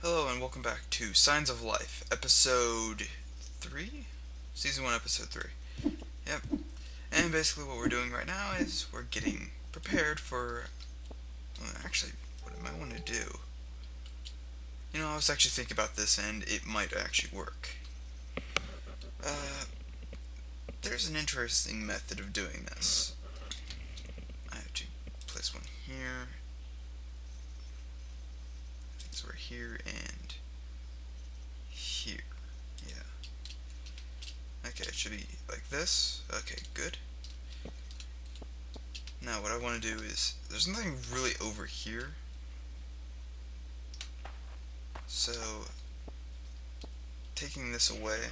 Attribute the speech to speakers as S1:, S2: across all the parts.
S1: Hello and welcome back to Signs of Life, episode 3? Season 1, episode 3. Yep. And basically what we're doing right now is we're getting prepared for... Well, actually, what I might want to do... I was actually thinking about this and it might actually work. There's an interesting method of doing this. I have to place one here. So we're here and here. Yeah. Okay, it should be like this. Okay, good. Now what I want to do is, there's nothing really over here. So, taking this away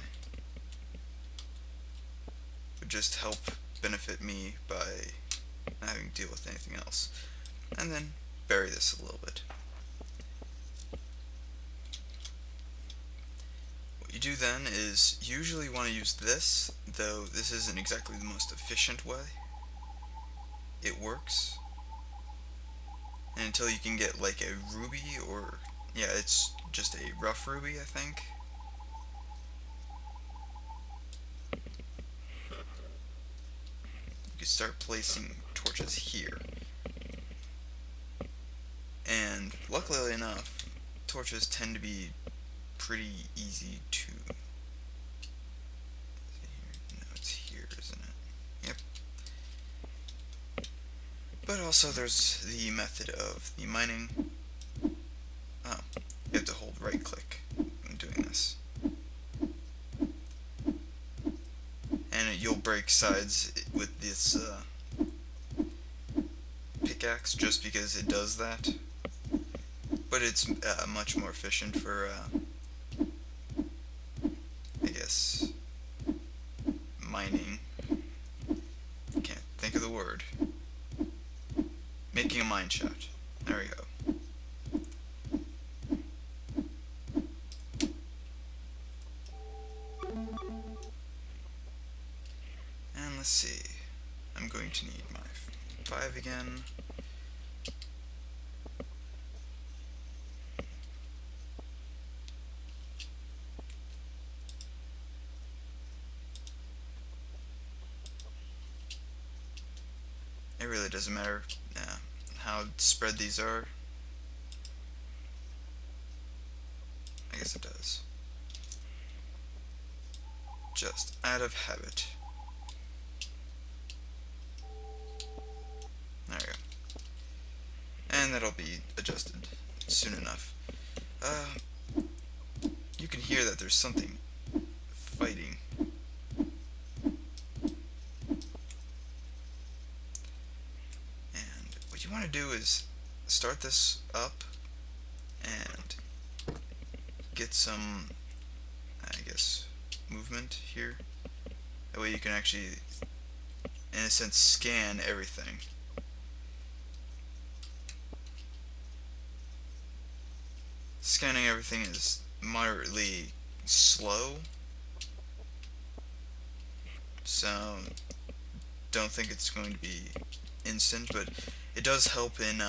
S1: would just help benefit me by not having to deal with anything else. And then bury this a little bit. What you do then is usually want to use this, though this isn't exactly the most efficient way. It works. And until you can get like a ruby, or yeah, it's just a rough ruby, I think. You can start placing torches here. And luckily enough, torches tend to be pretty easy to... No, it's here, isn't it? Yep. But also there's the method of the mining. Oh, you have to hold right click when doing this. And you'll break sides with this pickaxe just because it does that. But it's much more efficient for, I guess, mining. Can't think of the word. Making a mine shaft. There we go. And let's see. I'm going to need my 5 again. It really doesn't matter how spread these are. I guess it does. Just out of habit. There we go. And that'll be adjusted soon enough. You can hear that there's something fighting. And what you want to do is start this up and get some, I guess, movement here. That way you can actually, in a sense, scan everything. Scanning everything is moderately slow, so don't think it's going to be instant, but it does help in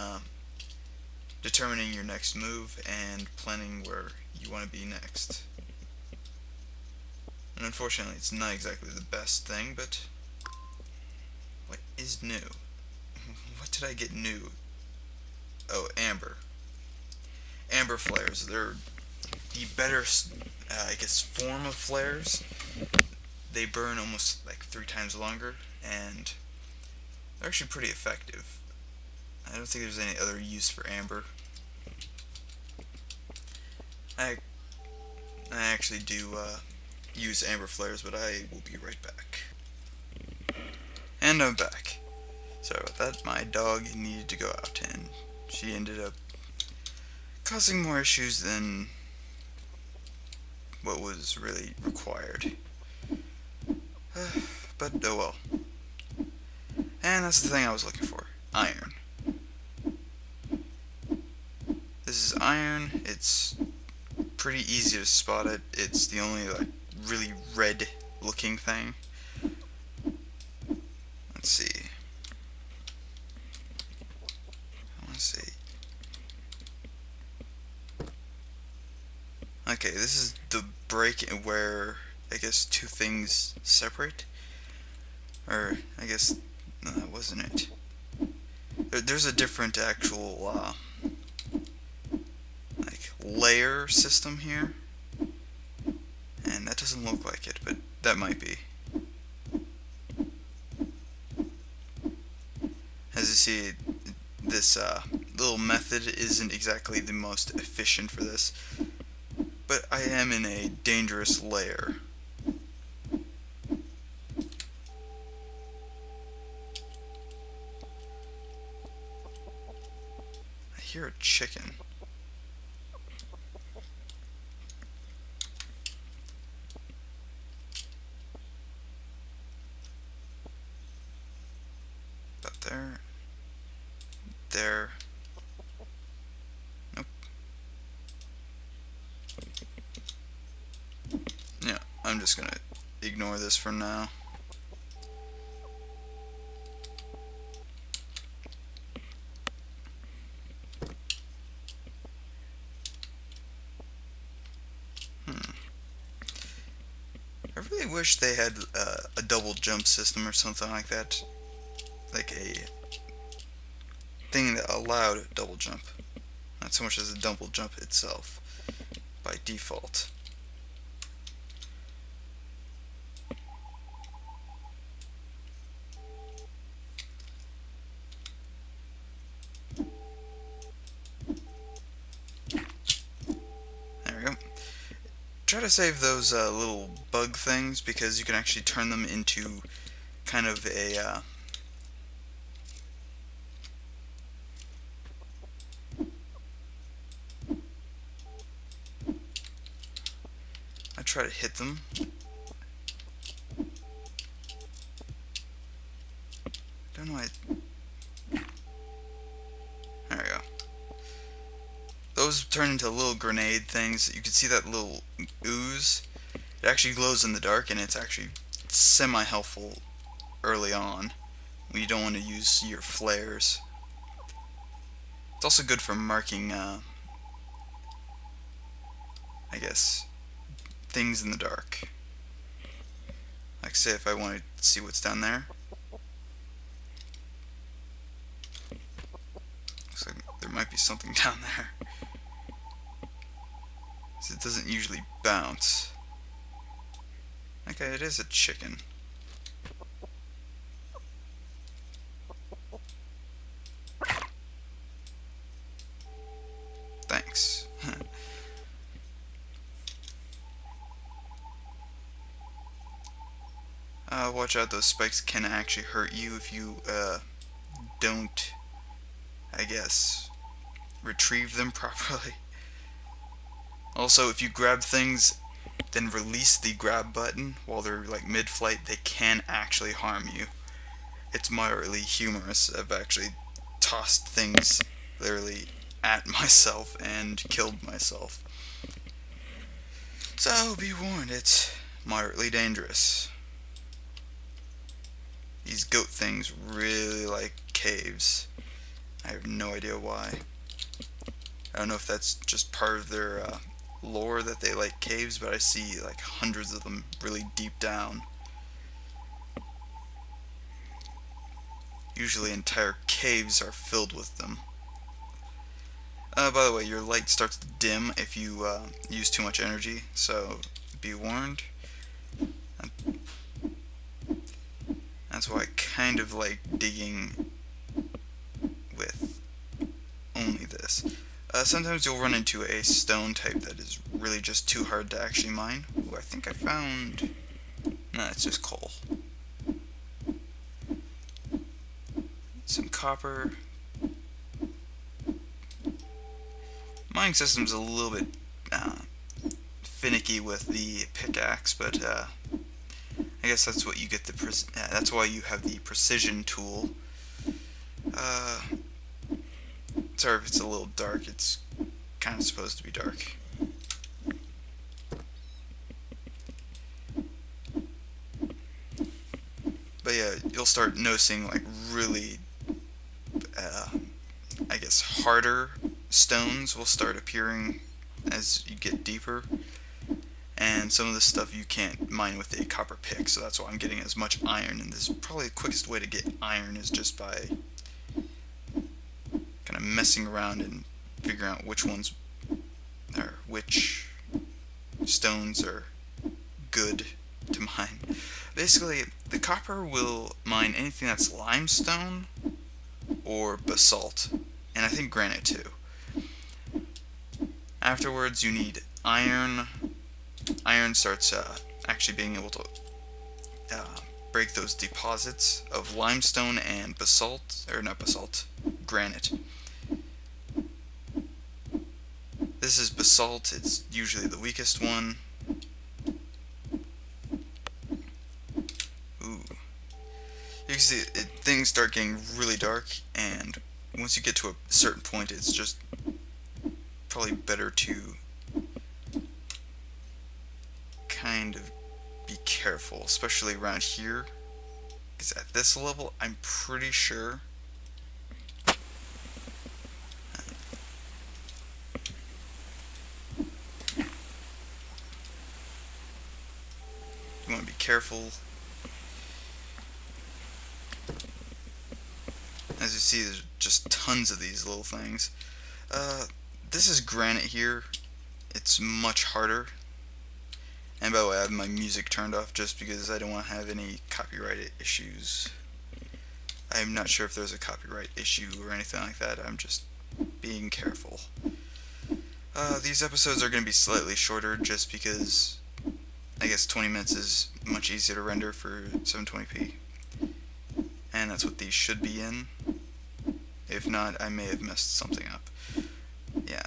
S1: determining your next move and planning where you want to be next. And unfortunately, it's not exactly the best thing, but what is new? What did I get new? Oh, amber. Amber flares. They're the better, I guess, form of flares. They burn almost like 3 times longer, and they're actually pretty effective. I don't think there's any other use for amber. I actually do use amber flares, but I will be right back. And I'm back. Sorry about that. My dog needed to go out, and she ended up causing more issues than what was really required. But oh well. And that's the thing I was looking for. Iron. This is iron. It's pretty easy to spot it. It's the only like really red looking thing. Let's see. I want to see. Okay, this is the break where I guess two things separate. Or, I guess, no, that wasn't it. There's a different actual, like, layer system here. And that doesn't look like it, but that might be. As you see, this little method isn't exactly the most efficient for this, but I am in a dangerous layer. I hear a chicken. About there. There. Nope. Yeah, I'm just gonna ignore this for now. I really wish they had a double jump system or something like that. Like a thing that allowed a double jump. Not so much as a double jump itself, by default. There we go. Try to save those little bug things because you can actually turn them into kind of a I try to hit them. Don't know. There we go. Those turn into little grenade things. You can see that little ooze. It actually glows in the dark, and it's actually semi-helpful early on when you don't want to use your flares. It's also good for marking, I guess, things in the dark. Like, say if I want to see what's down there. Looks like there might be something down there. It doesn't usually bounce. Okay, it is a chicken. Thanks. Watch out, those spikes can actually hurt you if you don't, I guess, retrieve them properly. Also, if you grab things, then release the grab button while they're like mid-flight, they can actually harm you. It's moderately humorous. I've actually tossed things literally at myself and killed myself. So be warned, it's moderately dangerous. These goat things really like caves. I have no idea why. I don't know if that's just part of their lore that they like caves, but I see like hundreds of them really deep down. Usually entire caves are filled with them. By the way, your light starts to dim if you use too much energy, so be warned. That's why I kind of like digging with only this. Sometimes you'll run into a stone type that is really just too hard to actually mine. Ooh, I think I found... No, it's just coal. Some copper. Mining system's a little bit finicky with the pickaxe, but I guess that's what you get that's why you have the precision tool. Sorry if it's a little dark, it's kind of supposed to be dark. But yeah, you'll start noticing like really, I guess, harder stones will start appearing as you get deeper. And some of this stuff you can't mine with a copper pick, so that's why I'm getting as much iron. And this is probably the quickest way to get iron is just by kind of messing around and figuring out which ones, or which stones are good to mine. Basically, the copper will mine anything that's limestone or basalt, and I think granite too. Afterwards, you need iron. Iron starts actually being able to break those deposits of limestone and basalt, or not basalt, granite. This is basalt, it's usually the weakest one. Ooh. You can see things start getting really dark, and once you get to a certain point, it's just probably better to kind of be careful, especially around here, because at this level, I'm pretty sure you want to be careful. As you see, there's just tons of these little things. This is granite here. It's much harder. And by the way, I have my music turned off just because I don't want to have any copyright issues. I'm not sure if there's a copyright issue or anything like that. I'm just being careful. These episodes are going to be slightly shorter just because I guess 20 minutes is much easier to render for 720p. And that's what these should be in. If not, I may have messed something up. Yeah.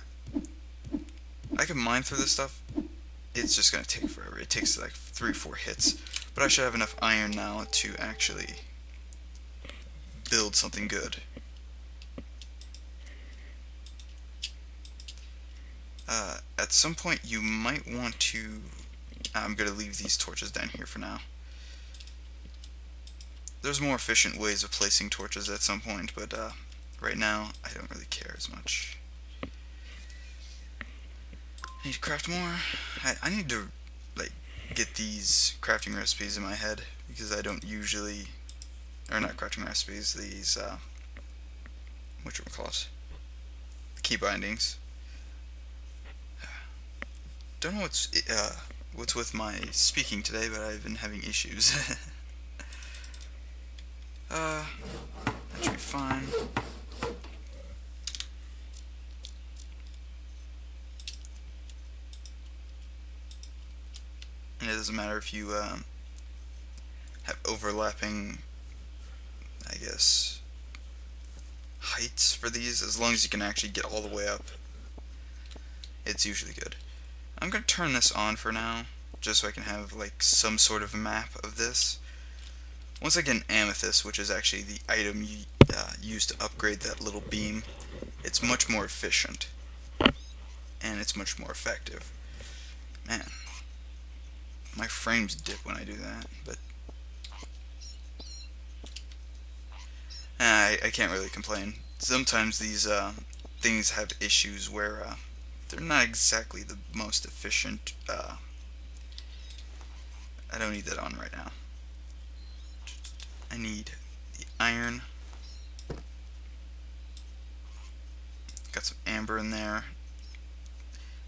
S1: I can mine through this stuff. It's just going to take forever. It takes like 3-4 hits. But I should have enough iron now to actually build something good. At some point you might want to... I'm going to leave these torches down here for now. There's more efficient ways of placing torches at some point, but right now I don't really care as much. I need to craft more. I need to like get these crafting recipes in my head, because I don't usually, or not crafting recipes, these whatchamacallit, key bindings. Don't know what's with my speaking today, but I've been having issues. That should be fine. And it doesn't matter if you have overlapping, I guess, heights for these, as long as you can actually get all the way up. It's usually good. I'm going to turn this on for now, just so I can have like some sort of map of this. Once I get an amethyst, which is actually the item you use to upgrade that little beam, it's much more efficient. And it's much more effective. Man, my frames dip when I do that, but I can't really complain. Sometimes these things have issues where they're not exactly the most efficient. I don't need that on right now. I need the iron. Got some amber in there.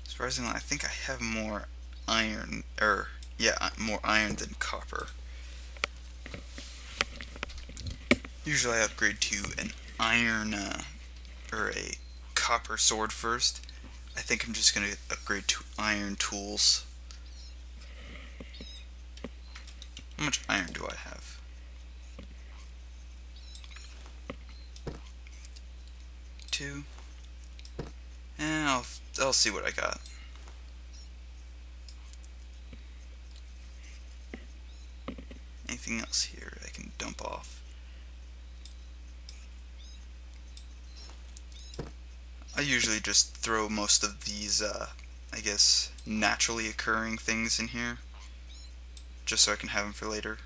S1: Surprisingly, I think I have more iron, more iron than copper. Usually I upgrade to an iron, or a copper sword first. I think I'm just going to upgrade to iron tools. How much iron do I have? 2. And I'll see what I got. Anything else here I can dump off? I usually just throw most of these, I guess, naturally occurring things in here, just so I can have them for later.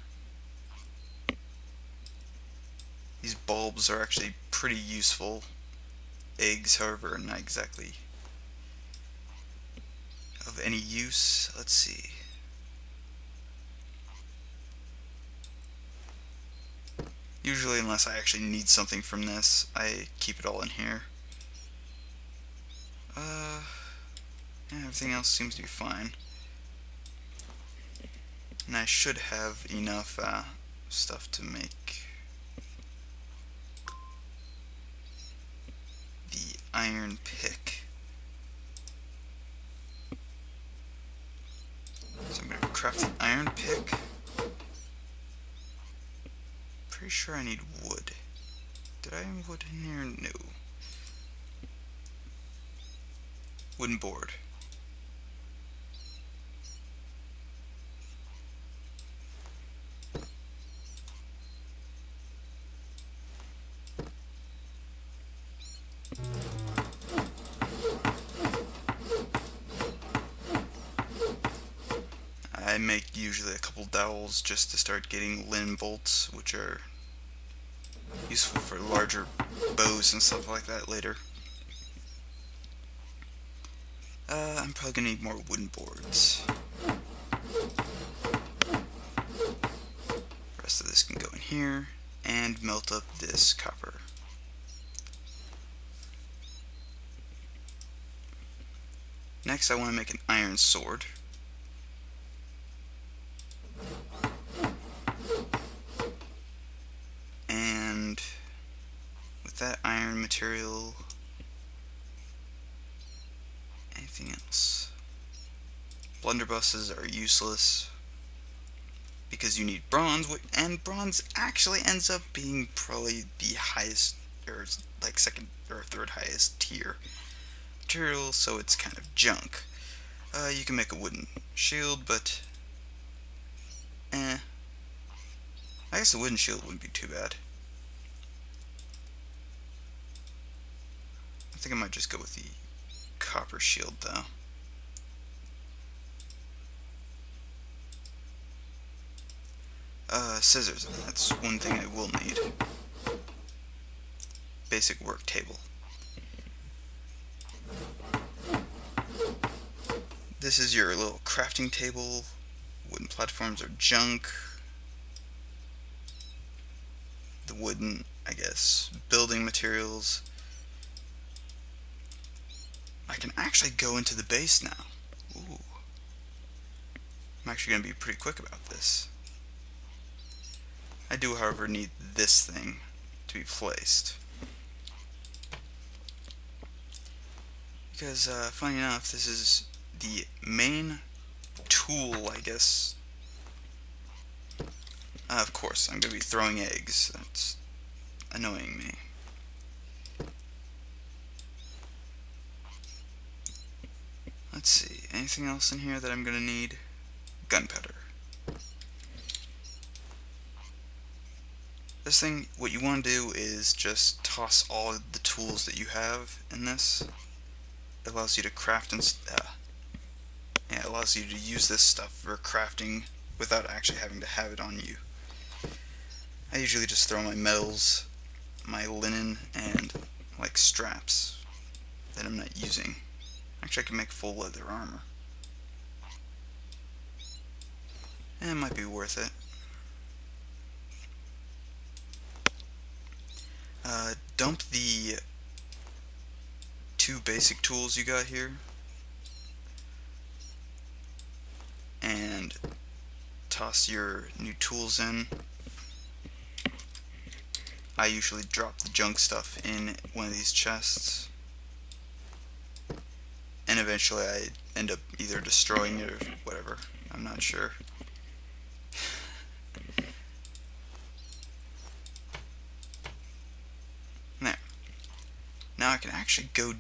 S1: These bulbs are actually pretty useful. Eggs, however, are not exactly of any use. Let's see. Usually, unless I actually need something from this, I keep it all in here. Yeah, everything else seems to be fine. And I should have enough stuff to make the iron pick. So I'm going to craft the iron pick. Pretty sure I need wood. Did I have wood in here? No. Wooden board. I make usually a couple dowels just to start getting linen bolts, which are useful for larger bows and stuff like that later. I'm probably gonna need more wooden boards. The rest of this can go in here and melt up this copper. Next, I want to make an iron sword. And with that iron material, anything else? Blunderbusses are useless because you need bronze, and bronze actually ends up being probably the highest, or like second or third highest tier material, so it's kind of junk. You can make a wooden shield, but I guess a wooden shield wouldn't be too bad. I think I might just go with the copper shield though. Scissors, that's one thing I will need. Basic work table. This is your little crafting table. Wooden platforms are junk. The wooden, I guess, building materials. I can actually go into the base now. Ooh. I'm actually going to be pretty quick about this. I do, however, need this thing to be placed. Because, funny enough, this is the main tool, I guess. Of course, I'm going to be throwing eggs. That's annoying me. Let's see, anything else in here that I'm going to need? Gunpowder. This thing, what you want to do is just toss all of the tools that you have in this. It allows you to craft and it allows you to use this stuff for crafting without actually having to have it on you. I usually just throw my metals, my linen, and like straps that I'm not using. Actually, I can make full leather armor. And it might be worth it. Dump the 2 basic tools you got here and toss your new tools in. I usually drop the junk stuff in one of these chests, and eventually I end up either destroying it or whatever. I'm not sure. There. Now I can actually go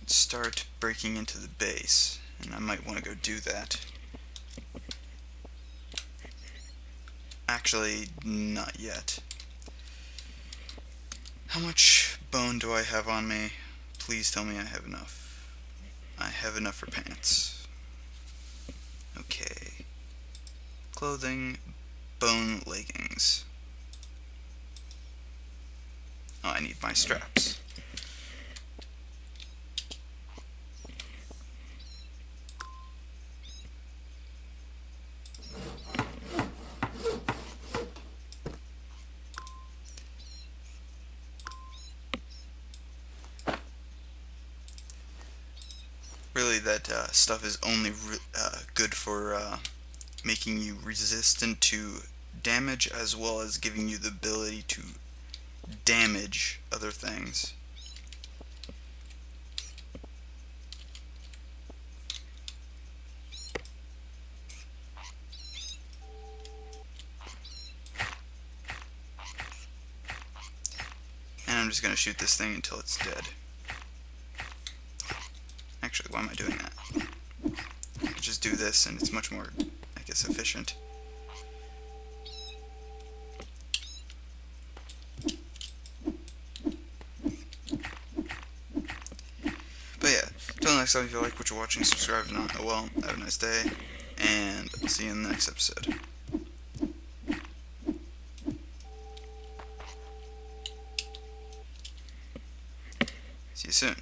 S1: start breaking into the base, and I might want to go do that. Actually, not yet. How much bone do I have on me? Please tell me I have enough. I have enough for pants. Okay. Clothing, bone leggings. Oh, I need my straps. that stuff is only good for making you resistant to damage, as well as giving you the ability to damage other things. And I'm just going to shoot this thing until it's dead. Actually, why am I doing that? I could just do this and it's much more, I guess, efficient. But yeah, until next time, if you like what you're watching, subscribe. If not, oh well, have a nice day, and I'll see you in the next episode. See you soon.